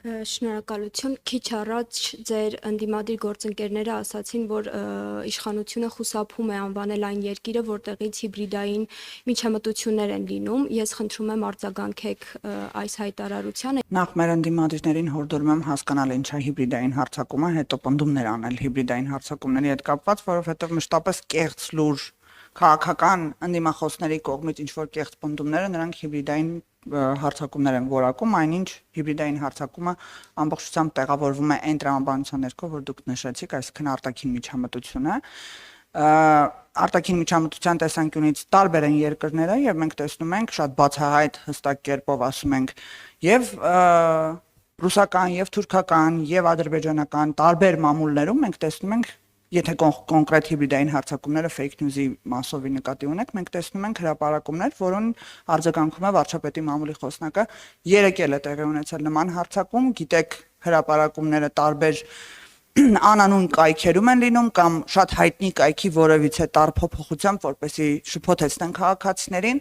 Շնորհակալություն։ Քիչ առաջ ձեր ընդդիմադիր գործընկերները ասացին, որ իշխանությունը խուսափում է անվանել այն երկիրը, որտեղից հիբրիդային միջամտություններ են լինում։ Ես խնդրում եմ արձագանքեք այս հայտարարությանը։ Նախ մեր ընդդիմադիրներին հորդորում եմ հասկանալ ինչ է հիբրիդային հարձակումը, հետո պնդումներ անել հիբրիդային հարձակումների հետ կապված, որովհետև մշտապես կեղծ լուր քաղաքական ընդդիմախոսների կողմից ինչ որ կեղծ պնդումները նրանք հիբրիդային հարձակումներ են որակում, այնինչ հիբրիդային հարձակումը ամբողջությամբ տեղավորվում է այն տրամաբանության ներքո, որ դուք նշեցիք, այսինքն արտաքին միջամտությունը։ Արտաքին միջամտության տեսանկյունից տարբեր են երկրները եւ մենք տեսնում ենք շատ բացահայտ հստակ կերպով ասում ենք եւ ռուսական եւ թուրքական եւ ադրբեջանական տարբեր մամուլներում մենք տեսնում ենք եթե կոնկրետ հիբրիդային հարձակումները fake news-ի մասովի նկատի ունեք, մենք տեսնում ենք հրապարակումներ, որոնց արձագանքում է վարչապետի մամուլի խոսնակը, երեկ էլ է տեղի ունեցել նման հարձակում, գիտեք, հրապարակումները տարբեր անանուն կայքերում են լինում կամ շատ հայտնի կայքի որևիցե տար փոփոխությամբ, որպեսզի շփոթեցնեն քաղաքացիներին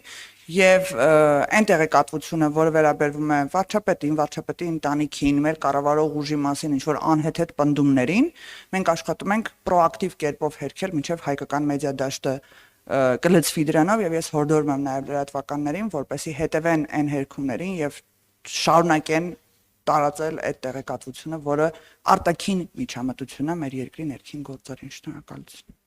եւ այն տեղեկատվությունը, որը վերաբերվում է վարչապետի ընտանիքին, մեր կառավարող ուժի մասին ինչ որ անհեթեթ պնդումներին, մենք աշխատում ենք պրոակտիվ կերպով հերքել մինչեւ հայկական մեդիա դաշտը կլծվի դրանով եւ ես հորդորում եմ նաեւ լրատվականներին, որպեսզի հետևեն այն հերքումներին եւ շարունակեն տարածել այդ տեղեկատվությունը, որը արտաքին միջամտություն է մեր երկրի ներքին գործերին։ Շնորհակալություն։